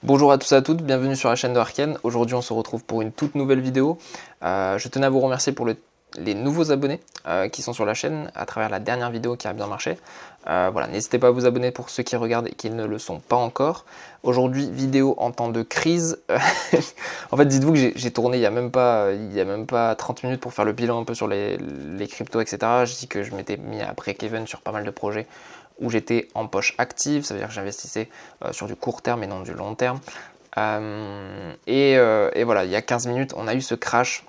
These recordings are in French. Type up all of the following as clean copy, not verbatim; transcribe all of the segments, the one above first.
Bonjour à tous et à toutes, bienvenue sur la chaîne de Arken. Aujourd'hui on se retrouve pour une toute nouvelle vidéo. Je tenais à vous remercier pour les nouveaux abonnés qui sont sur la chaîne à travers la dernière vidéo qui a bien marché. Voilà, n'hésitez pas à vous abonner pour ceux qui regardent et qui ne le sont pas encore. Aujourd'hui, vidéo en temps de crise. En fait, dites-vous que j'ai tourné il y a même pas 30 minutes pour faire le bilan un peu sur les cryptos, etc. Je dis que je m'étais mis à break-even sur pas mal de projets où j'étais en poche active, ça veut dire que j'investissais sur du court terme et non du long terme. Et voilà, il y a 15 minutes, on a eu ce crash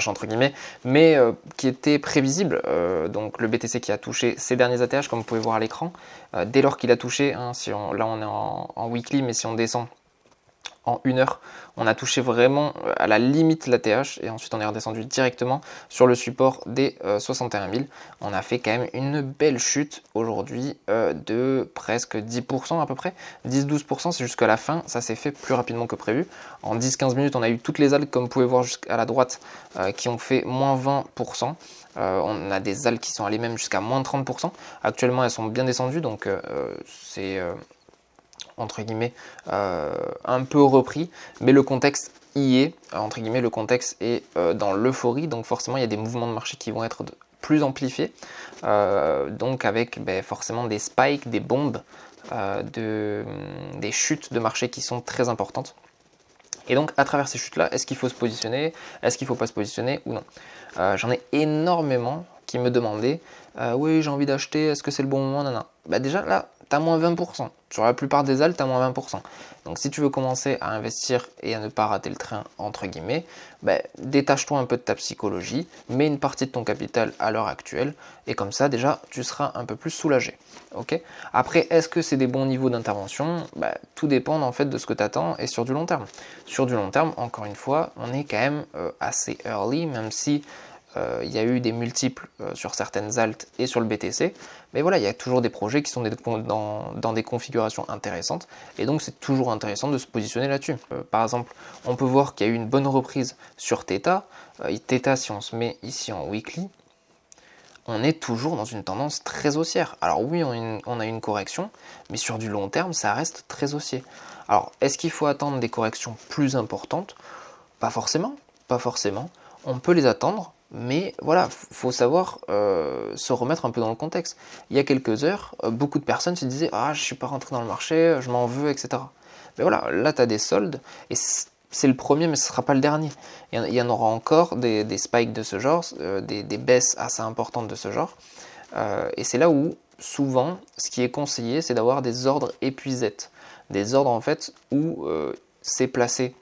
entre guillemets, mais qui était prévisible. Donc le BTC qui a touché ses derniers ATH, comme vous pouvez voir à l'écran, dès lors qu'il a touché, hein, là on est en weekly, mais si on descend en 1 heure, on a touché vraiment à la limite l'ATH et ensuite on est redescendu directement sur le support des 61 000. On a fait quand même une belle chute aujourd'hui de presque 10% à peu près, 10-12%, c'est jusqu'à la fin, ça s'est fait plus rapidement que prévu. En 10-15 minutes, on a eu toutes les algues, comme vous pouvez voir jusqu'à la droite, qui ont fait moins 20%. On a des algues qui sont allées même jusqu'à moins 30%. Actuellement, elles sont bien descendues, donc c'est entre guillemets un peu repris, mais le contexte y est, entre guillemets, le contexte est dans l'euphorie, donc forcément il y a des mouvements de marché qui vont être plus amplifiés, donc avec forcément des spikes, des bombes, des chutes de marché qui sont très importantes. Et donc à travers ces chutes-là, est-ce qu'il faut se positionner, est-ce qu'il ne faut pas se positionner ou non? J'en ai énormément qui me demandaient oui, j'ai envie d'acheter, est-ce que c'est le bon moment? Non, non. Bah déjà là, tu as moins 20%. Sur la plupart des altes, tu as moins 20%. Donc si tu veux commencer à investir et à ne pas rater le train, entre guillemets, détache-toi un peu de ta psychologie, mets une partie de ton capital à l'heure actuelle, et comme ça déjà, tu seras un peu plus soulagé. Okay. Après, est-ce que c'est des bons niveaux d'intervention? Tout dépend en fait de ce que tu attends et sur du long terme. Sur du long terme, encore une fois, on est quand même assez early, même si il y a eu des multiples sur certaines altes et sur le BTC, mais voilà, il y a toujours des projets qui sont dans des configurations intéressantes, et donc c'est toujours intéressant de se positionner là-dessus. Par exemple, on peut voir qu'il y a eu une bonne reprise sur Theta. Theta, si on se met ici en weekly, on est toujours dans une tendance très haussière. Alors oui, on a une correction, mais sur du long terme, ça reste très haussier. Alors, est-ce qu'il faut attendre des corrections plus importantes? Pas forcément, pas forcément. On peut les attendre, mais voilà, faut savoir se remettre un peu dans le contexte. Il y a quelques heures, beaucoup de personnes se disaient « Ah, je suis pas rentré dans le marché, je m'en veux, etc. » Mais voilà, là, tu as des soldes, et c'est le premier, mais ce ne sera pas le dernier. Il y en aura encore des spikes de ce genre, des baisses assez importantes de ce genre. Et c'est là où, souvent, ce qui est conseillé, c'est d'avoir des ordres épuisettes. Des ordres, en fait, où c'est placé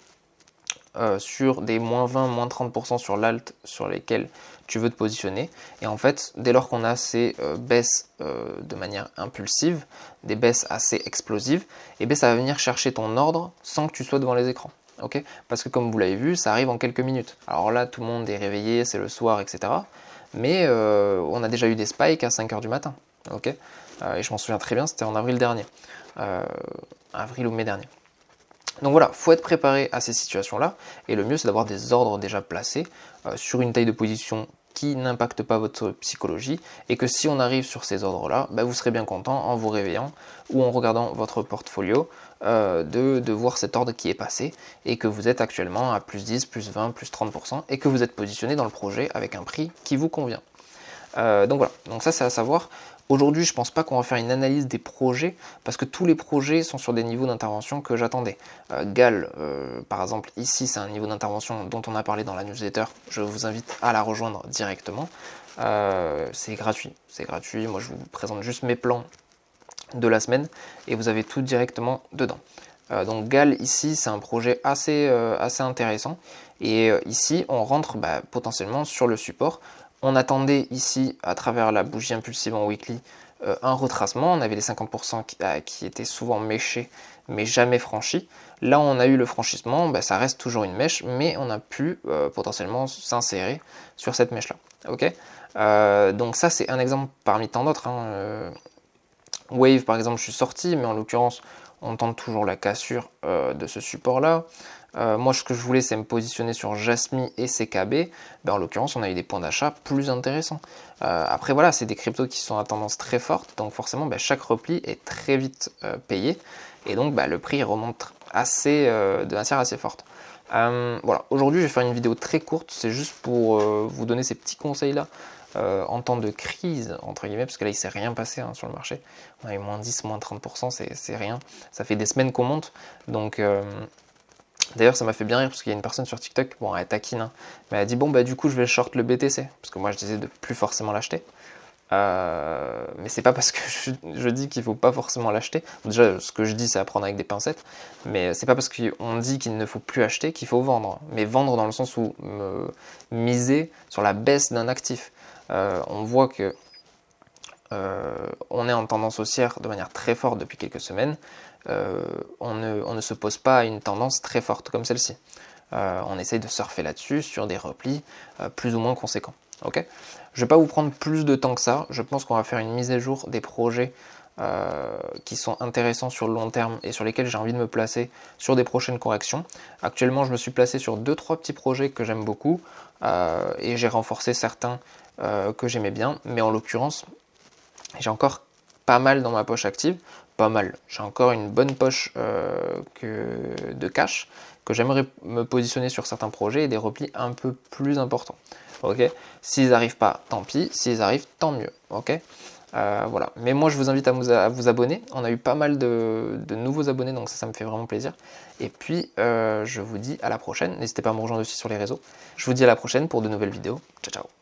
sur des moins 20, moins 30% sur l'alt sur lesquels tu veux te positionner. Et en fait, dès lors qu'on a ces baisses de manière impulsive, des baisses assez explosives, et bien ça va venir chercher ton ordre sans que tu sois devant les écrans. Okay, parce que comme vous l'avez vu, ça arrive en quelques minutes. Alors là, tout le monde est réveillé, c'est le soir, etc. Mais on a déjà eu des spikes à 5h du matin. Okay, et je m'en souviens très bien, c'était en avril dernier. Avril ou mai dernier. Donc voilà, il faut être préparé à ces situations-là, et le mieux c'est d'avoir des ordres déjà placés sur une taille de position qui n'impacte pas votre psychologie, et que si on arrive sur ces ordres-là, vous serez bien content en vous réveillant ou en regardant votre portfolio de voir cet ordre qui est passé, et que vous êtes actuellement à plus 10, plus 20, plus 30%, et que vous êtes positionné dans le projet avec un prix qui vous convient. Donc voilà, donc ça c'est à savoir. Aujourd'hui, je ne pense pas qu'on va faire une analyse des projets, parce que tous les projets sont sur des niveaux d'intervention que j'attendais. Gal, par exemple, ici, c'est un niveau d'intervention dont on a parlé dans la newsletter. Je vous invite à la rejoindre directement. C'est gratuit, c'est gratuit. Moi, je vous présente juste mes plans de la semaine, et vous avez tout directement dedans. Donc Gal, ici, c'est un projet assez intéressant. Et ici, on rentre potentiellement sur le support. On attendait ici, à travers la bougie impulsive en weekly, un retracement. On avait les 50% qui étaient souvent méchés, mais jamais franchis. Là, on a eu le franchissement. Ça reste toujours une mèche, mais on a pu potentiellement s'insérer sur cette mèche-là. Okay, donc ça, c'est un exemple parmi tant d'autres. Wave, par exemple, je suis sorti, mais en l'occurrence, on tente toujours la cassure de ce support-là. Moi, ce que je voulais, c'est me positionner sur Jasmy et CKB. En l'occurrence, on a eu des points d'achat plus intéressants. Après, voilà, c'est des cryptos qui sont à tendance très forte, donc forcément, chaque repli est très vite payé. et donc bah, le prix remonte de manière assez forte. Voilà, aujourd'hui je vais faire une vidéo très courte, c'est juste pour vous donner ces petits conseils là en temps de crise, entre guillemets, parce que là il s'est rien passé sur le marché. On a eu moins 10, moins 30%, c'est rien. Ça fait des semaines qu'on monte, donc d'ailleurs ça m'a fait bien rire parce qu'il y a une personne sur TikTok, bon elle taquine, hein, mais elle a dit bon bah du coup je vais short le BTC, parce que moi je disais de plus forcément l'acheter. Mais c'est pas parce que je dis qu'il faut pas forcément l'acheter. Déjà, ce que je dis, c'est à prendre avec des pincettes. Mais c'est pas parce qu'on dit qu'il ne faut plus acheter qu'il faut vendre. Mais vendre dans le sens où miser sur la baisse d'un actif. On voit que on est en tendance haussière de manière très forte depuis quelques semaines. On ne se pose pas à une tendance très forte comme celle-ci. On essaye de surfer là-dessus sur des replis plus ou moins conséquents. Okay, je ne vais pas vous prendre plus de temps que ça. Je pense qu'on va faire une mise à jour des projets qui sont intéressants sur le long terme et sur lesquels j'ai envie de me placer sur des prochaines corrections. Actuellement, je me suis placé sur 2-3 petits projets que j'aime beaucoup et j'ai renforcé certains que j'aimais bien. Mais en l'occurrence, j'ai encore pas mal dans ma poche active. Pas mal. J'ai encore une bonne poche de cash que j'aimerais me positionner sur certains projets et des replis un peu plus importants. Ok, s'ils n'arrivent pas, tant pis. S'ils arrivent, tant mieux. Ok, voilà. Mais moi, je vous invite à vous abonner. On a eu pas mal de nouveaux abonnés, donc ça me fait vraiment plaisir. Et puis, je vous dis à la prochaine. N'hésitez pas à me rejoindre aussi sur les réseaux. Je vous dis à la prochaine pour de nouvelles vidéos. Ciao, ciao.